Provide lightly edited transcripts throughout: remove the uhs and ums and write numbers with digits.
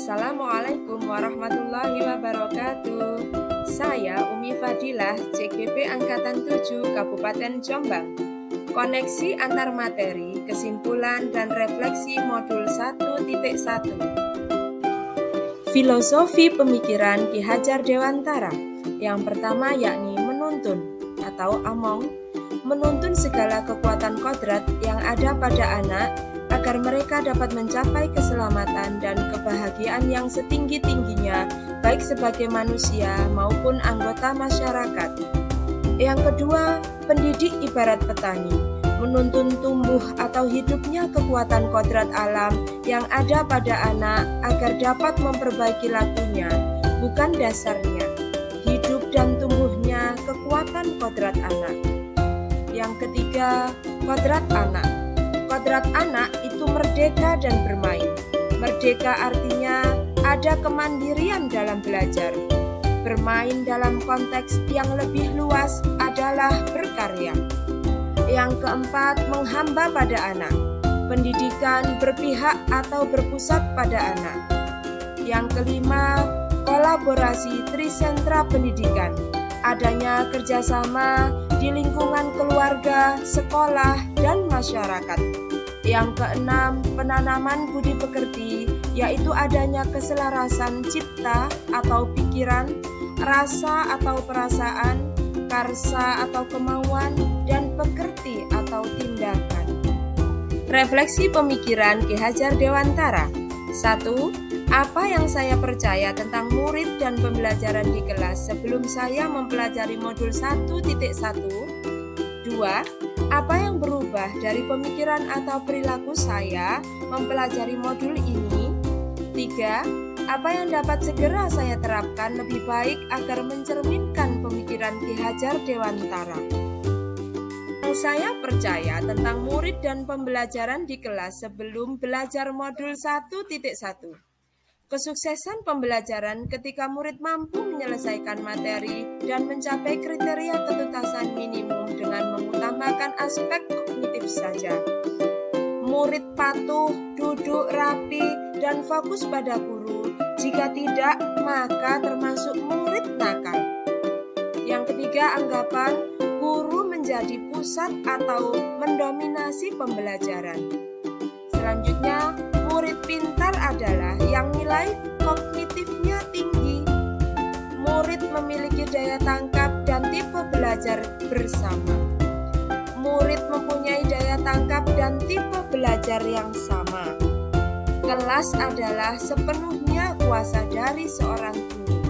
Assalamualaikum warahmatullahi wabarakatuh. Saya Umi Fadilah, CGP Angkatan 7 Kabupaten Jombang. Koneksi antar materi, kesimpulan dan refleksi modul 1.1. Filosofi pemikiran Ki Hajar Dewantara. Yang pertama yakni menuntun atau among, menuntun segala kekuatan kodrat yang ada pada anak agar mereka dapat mencapai keselamatan dan kebahagiaan yang setinggi-tingginya, baik sebagai manusia maupun anggota masyarakat. Yang kedua, pendidik ibarat petani, menuntun tumbuh atau hidupnya kekuatan kodrat alam yang ada pada anak agar dapat memperbaiki lakunya, bukan dasarnya, hidup dan tumbuhnya kekuatan kodrat anak. Yang ketiga, kodrat anak. Kodrat anak itu merdeka dan bermain. Merdeka artinya ada kemandirian dalam belajar. Bermain dalam konteks yang lebih luas adalah berkarya. Yang keempat, menghamba pada anak. Pendidikan berpihak atau berpusat pada anak. Yang kelima, kolaborasi trisentra pendidikan. Adanya kerjasama di lingkungan keluarga, sekolah, dan masyarakat. Yang keenam, penanaman budi pekerti, yaitu adanya keselarasan cipta atau pikiran, rasa atau perasaan, karsa atau kemauan, dan pekerti atau tindakan. Refleksi pemikiran Ki Hajar Dewantara. 1. Apa yang saya percaya tentang murid dan pembelajaran di kelas sebelum saya mempelajari modul 1.1? 2. Apa yang berubah dari pemikiran atau perilaku saya mempelajari modul ini? 3. Apa yang dapat segera saya terapkan lebih baik agar mencerminkan pemikiran Ki Hajar Dewantara? Yang saya percaya tentang murid dan pembelajaran di kelas sebelum belajar modul 1.1. Kesuksesan pembelajaran ketika murid mampu menyelesaikan materi dan mencapai kriteria ketuntasan minimum dengan mengutamakan aspek kognitif saja. Murid patuh, duduk rapi, dan fokus pada guru. Jika tidak, maka termasuk murid nakal. Yang ketiga, anggapan guru menjadi pusat atau mendominasi pembelajaran. Selanjutnya, murid pintar adalah yang nilai kognitifnya tinggi. Murid memiliki daya tangkap dan tipe belajar bersama. Murid mempunyai daya tangkap dan tipe belajar yang sama. Kelas adalah sepenuhnya kuasa dari seorang guru.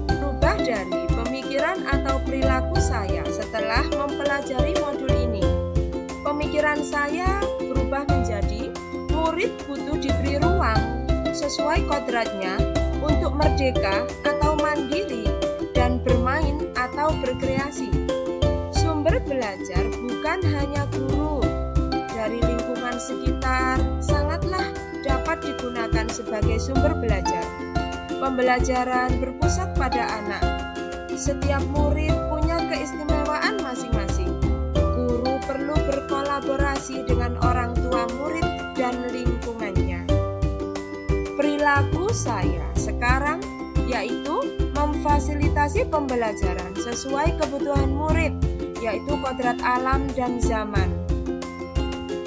Berubah dari pemikiran atau perilaku saya setelah mempelajari modul ini. Pemikiran saya berubah menjadi murid butuh diberi ruang sesuai kodratnya untuk merdeka atau mandiri dan bermain atau berkreasi. Sumber belajar bukan hanya guru. Dari lingkungan sekitar sangatlah dapat digunakan sebagai sumber belajar. Pembelajaran berpusat pada anak. Setiap murid punya keistimewaan masing-masing. Guru perlu berkolaborasi dengan orang tua murid dan lingkungannya. Perilaku saya sekarang yaitu memfasilitasi pembelajaran sesuai kebutuhan murid, yaitu kodrat alam dan zaman.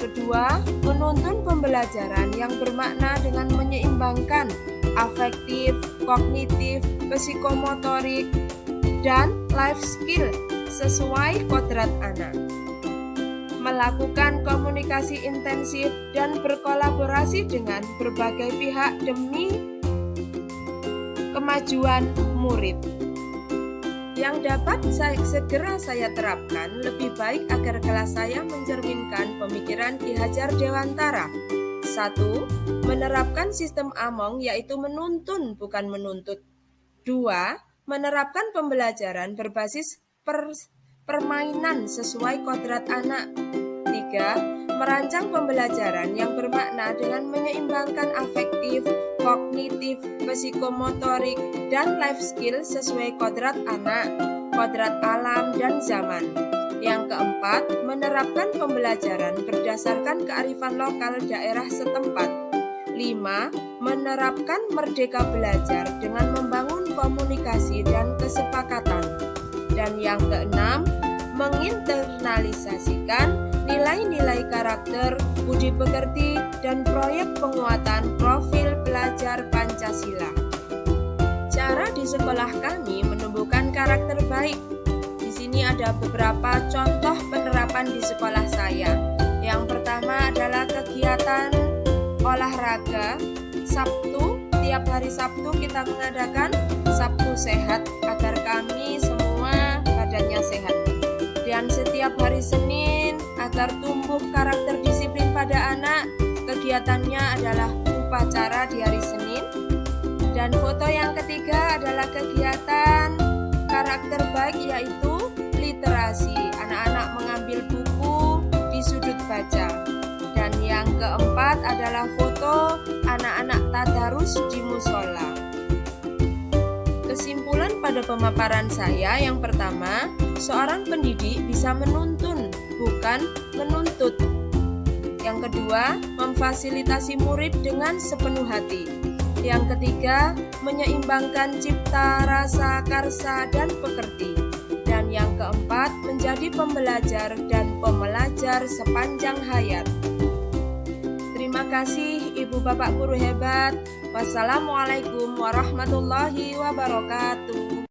Kedua, menuntun pembelajaran yang bermakna dengan menyeimbangkan afektif, kognitif, psikomotorik, dan life skill sesuai kodrat anak. Melakukan komunikasi intensif dan berkolaborasi dengan berbagai pihak demi kemajuan murid. Yang dapat segera saya terapkan lebih baik agar kelas saya mencerminkan pemikiran Ki Hajar Dewantara. 1. Menerapkan sistem among, yaitu menuntun bukan menuntut. 2. Menerapkan pembelajaran berbasis permainan sesuai kodrat anak. 3. Merancang pembelajaran yang bermakna dengan menyeimbangkan afektif, kognitif, psikomotorik, dan life skill sesuai kodrat anak, kodrat alam, dan zaman. Yang keempat, menerapkan pembelajaran berdasarkan kearifan lokal daerah setempat. 5. Menerapkan merdeka belajar dengan membangun komunikasi dan kesepakatan. Dan yang keenam, menginternalisasikan nilai-nilai karakter, budi pekerti, dan proyek penguatan profil pelajar Pancasila. Cara di sekolah kami menumbuhkan karakter baik. Di sini ada beberapa contoh penerapan di sekolah saya. Yang pertama adalah kegiatan olahraga. Tiap hari Sabtu kita mengadakan Sabtu Sehat agar kami semua badannya sehat. Dan setiap hari Senin agar tumbuh karakter disiplin pada anak, kegiatannya adalah upacara di hari Senin. Dan foto yang ketiga adalah kegiatan karakter baik, yaitu literasi. Anak-anak mengambil buku di sudut baca. Dan yang keempat adalah foto anak-anak tadarus di musola. Kesimpulan pada pemaparan saya, yang pertama, seorang pendidik bisa menuntun, bukan menuntut. Yang kedua, memfasilitasi murid dengan sepenuh hati. Yang ketiga, menyeimbangkan cipta, rasa, karsa, dan pekerti. Dan yang keempat, menjadi pembelajar dan pemelajar sepanjang hayat. Terima kasih Ibu Bapak Guru hebat. Wassalamualaikum warahmatullahi wabarakatuh.